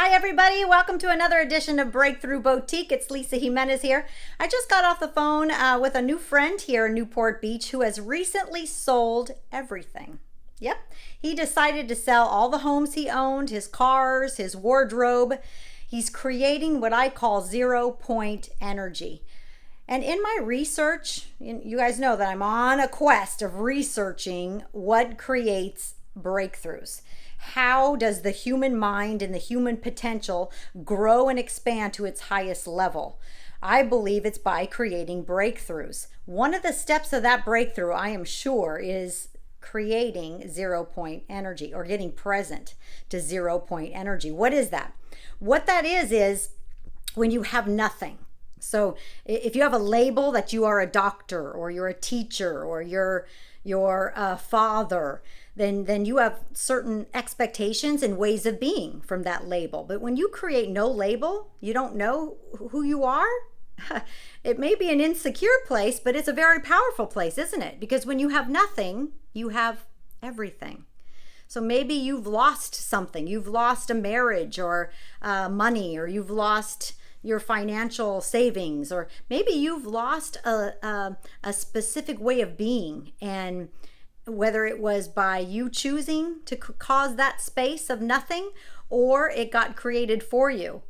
Hi, everybody. Welcome to another edition of Breakthrough Boutique. It's Lisa Jimenez here. I just got off the phone with a new friend here in Newport Beach who has recently sold everything. Yep. He decided to sell all the homes he owned, his cars, his wardrobe. He's creating what I call 0-point energy. And in my research, you guys know that I'm on a quest of researching what creates breakthroughs. How does the human mind and the human potential grow and expand to its highest level? I believe it's by creating breakthroughs. One of the steps of that breakthrough, I am sure, is creating 0-point energy or getting present to 0-point energy. What is that? What that is when you have nothing. So if you have a label that you are a doctor or you're a teacher or you're a father, then you have certain expectations and ways of being from that label. But when you create no label, you don't know who you are. It may be an insecure place, but it's a very powerful place, isn't it? Because when you have nothing, you have everything. So maybe you've lost something. You've lost a marriage or money, or you've lost your financial savings, or maybe you've lost a specific way of being, and whether it was by you choosing to cause that space of nothing or it got created for you.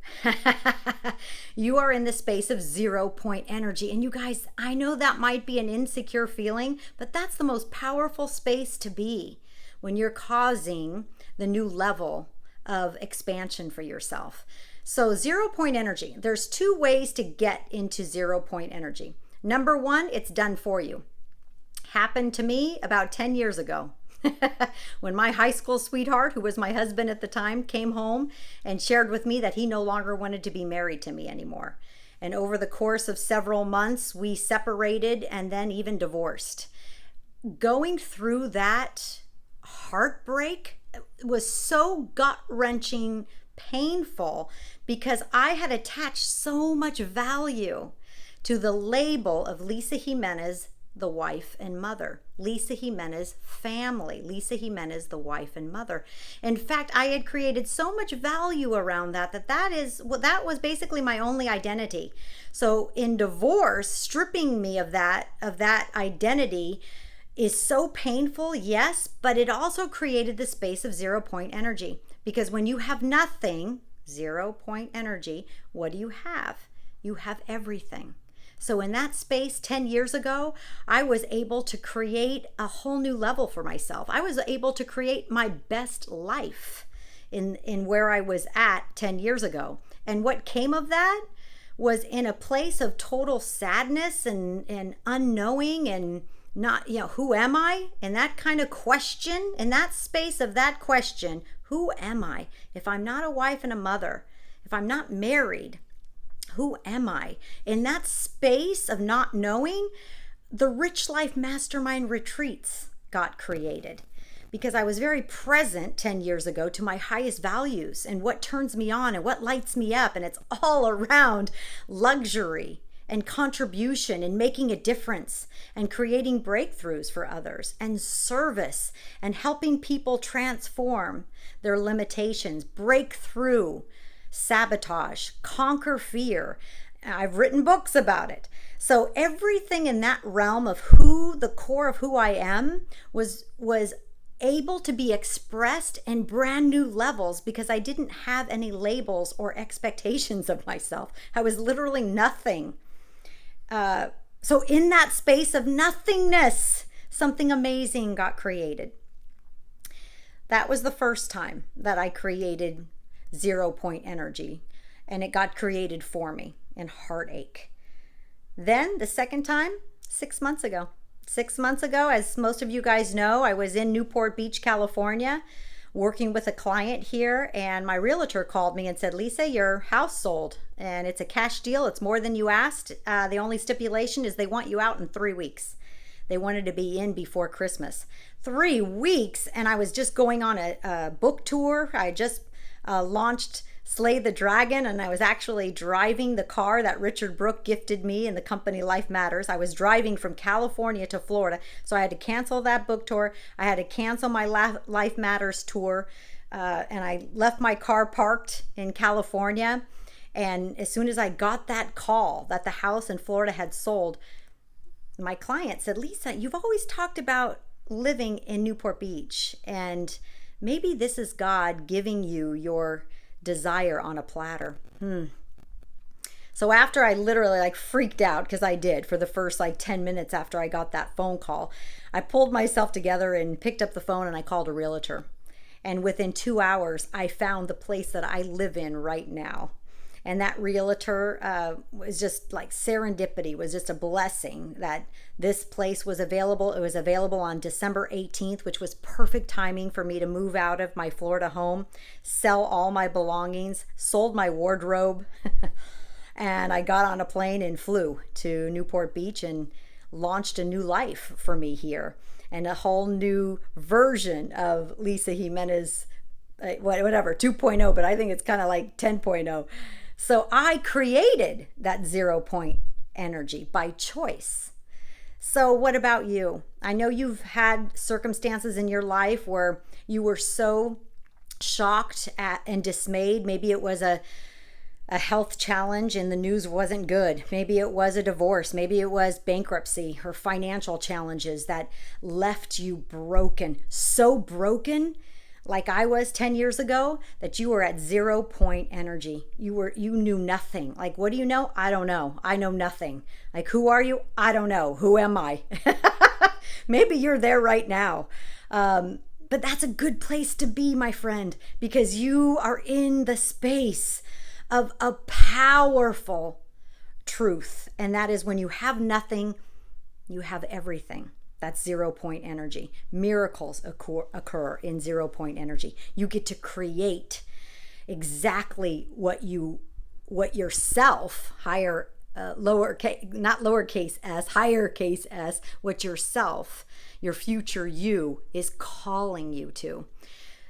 You are in the space of 0-point energy. And you guys, I know that might be an insecure feeling, but that's the most powerful space to be when you're causing the new level of expansion for yourself. So 0-point energy, there's two ways to get into 0-point energy. Number one, it's done for you. Happened to me about 10 years ago when my high school sweetheart, who was my husband at the time, came home and shared with me that he no longer wanted to be married to me anymore. And over the course of several months, we separated and then even divorced. Going through that heartbreak was so gut-wrenching, painful, because I had attached so much value to the label of Lisa Jimenez, the wife and mother. Lisa Jimenez family. Lisa Jimenez, the wife and mother. In fact, I had created so much value around that was basically my only identity. So in divorce, stripping me of that identity is so painful, yes, but it also created the space of 0-point energy. Because when you have nothing, 0-point energy, what do you have? You have everything. So in that space 10 years ago, I was able to create a whole new level for myself. I was able to create my best life in where I was at 10 years ago. And what came of that was in a place of total sadness and unknowing and not, who am I? And that kind of question, in that space of that question, who am I? If I'm not a wife and a mother, if I'm not married, who am I? In that space of not knowing, the Rich Life Mastermind retreats got created because I was very present 10 years ago to my highest values and what turns me on and what lights me up. And it's all around luxury and contribution and making a difference and creating breakthroughs for others and service and helping people transform their limitations, break through sabotage, conquer fear. I've written books about it. So everything in that realm of the core of who I am was able to be expressed in brand new levels because I didn't have any labels or expectations of myself. I was literally nothing. So in that space of nothingness, something amazing got created. That was the first time that I created 0-point energy, and it got created for me in heartache. Then the second time, 6 months ago. 6 months ago, as most of you guys know, I was in Newport Beach, California, working with a client here, and my realtor called me and said, Lisa, your house sold, and it's a cash deal. It's more than you asked. The only stipulation is they want you out in 3 weeks. They wanted to be in before Christmas. 3 weeks, and I was just going on a book tour. I just launched Slay the Dragon, and I was actually driving the car that Richard Brooke gifted me in the company Life Matters. I was driving from California to Florida, so I had to cancel that book tour. I had to cancel my Life Matters tour and I left my car parked in California. And as soon as I got that call that the house in Florida had sold, my client said, Lisa, you've always talked about living in Newport Beach, and maybe this is God giving you your desire on a platter. So after I literally freaked out, because I did for the first 10 minutes after I got that phone call, I pulled myself together and picked up the phone and I called a realtor. And within 2 hours, I found the place that I live in right now. And that realtor was just like serendipity, was just a blessing that this place was available. It was available on December 18th, which was perfect timing for me to move out of my Florida home, sell all my belongings, sold my wardrobe, and I got on a plane and flew to Newport Beach and launched a new life for me here, and a whole new version of Lisa Jimenez, whatever, 2.0, but I think it's kind of like 10.0. So I created that 0 point energy by choice. So what about you? I know you've had circumstances in your life where you were so shocked at and dismayed. Maybe it was a health challenge and the news wasn't good. Maybe it was a divorce. Maybe it was bankruptcy or financial challenges that left you broken. So broken, like I was 10 years ago, that you were at 0 point energy. You knew nothing. Like, what do you know? I don't know. I know nothing. Like, who are you? I don't know. Who am I? Maybe you're there right now. But that's a good place to be, my friend, because you are in the space of a powerful truth. And that is, when you have nothing, you have everything. That's 0 point energy. Miracles occur in 0 point energy. You get to create exactly what yourself, higher, not lowercase s, higher case s, what yourself, your future you, is calling you to.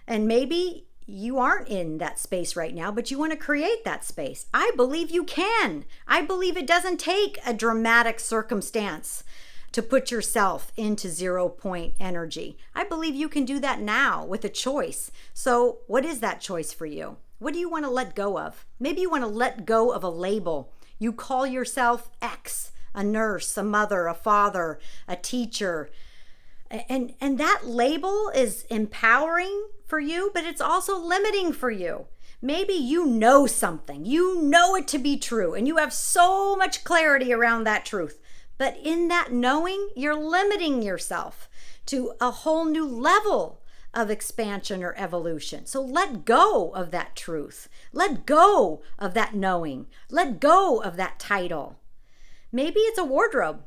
And maybe you aren't in that space right now, but you want to create that space. I believe you can. I believe it doesn't take a dramatic circumstance to put yourself into 0 point energy. I believe you can do that now with a choice. So what is that choice for you? What do you want to let go of? Maybe you want to let go of a label. You call yourself X, a nurse, a mother, a father, a teacher. And that label is empowering for you, but it's also limiting for you. Maybe you know something, you know it to be true, and you have so much clarity around that truth. But in that knowing, you're limiting yourself to a whole new level of expansion or evolution. So let go of that truth. Let go of that knowing. Let go of that title. Maybe it's a wardrobe,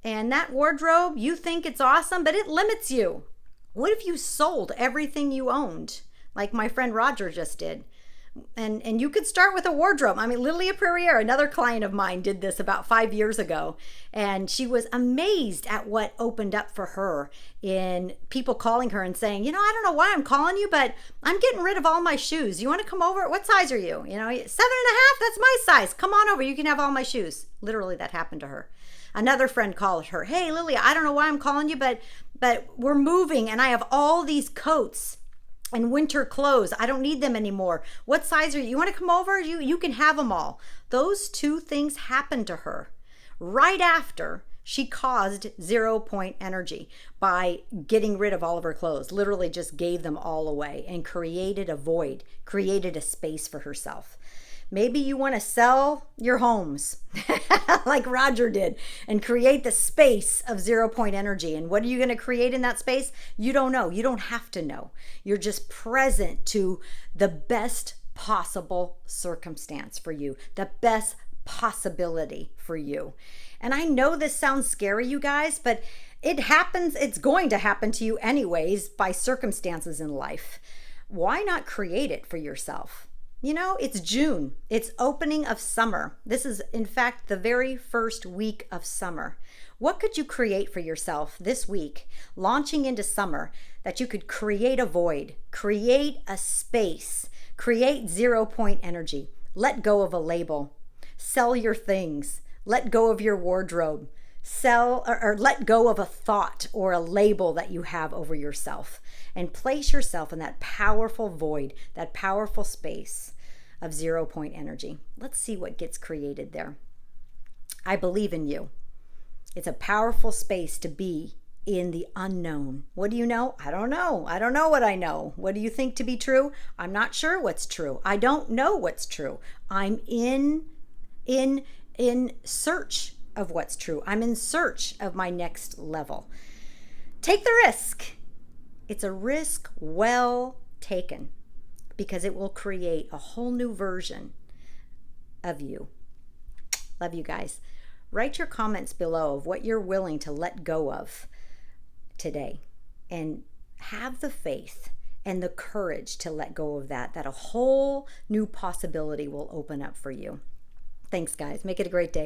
and that wardrobe, you think it's awesome, but it limits you. What if you sold everything you owned, like my friend Roger just did? And you could start with a wardrobe. I mean, Lilia Perrier, another client of mine, did this about 5 years ago. And she was amazed at what opened up for her in people calling her and saying, I don't know why I'm calling you, but I'm getting rid of all my shoes. You want to come over? What size are you? 7.5, that's my size. Come on over. You can have all my shoes. Literally, that happened to her. Another friend called her, hey, Lilia, I don't know why I'm calling you, but we're moving and I have all these coats and winter clothes. I don't need them anymore. What size are you? You want to come over? You can have them all. Those two things happened to her right after she caused 0 point energy by getting rid of all of her clothes. Literally just gave them all away and created a void, created a space for herself. Maybe you want to sell your homes like Roger did and create the space of 0 point energy. And what are you going to create in that space? You don't know. You don't have to know. You're just present to the best possible circumstance for you, the best possibility for you. And I know this sounds scary, you guys, but it happens. It's going to happen to you anyways by circumstances in life. Why not create it for yourself? It's June. It's opening of summer. This is, in fact, the very first week of summer. What could you create for yourself this week, launching into summer, that you could create a void, create a space, create 0 point energy, let go of a label, sell your things, let go of your wardrobe, sell or let go of a thought or a label that you have over yourself and place yourself in that powerful void, that powerful space of 0 point energy. Let's see what gets created there. I believe in you. It's a powerful space to be in the unknown. What do you know? I don't know. I don't know what I know. What do you think to be true? I'm not sure what's true. I don't know what's true. I'm in search of what's true. I'm in search of my next level. Take the risk. It's a risk well taken because it will create a whole new version of you. Love you guys. Write your comments below of what you're willing to let go of today, and have the faith and the courage to let go of that a whole new possibility will open up for you. Thanks, guys. Make it a great day.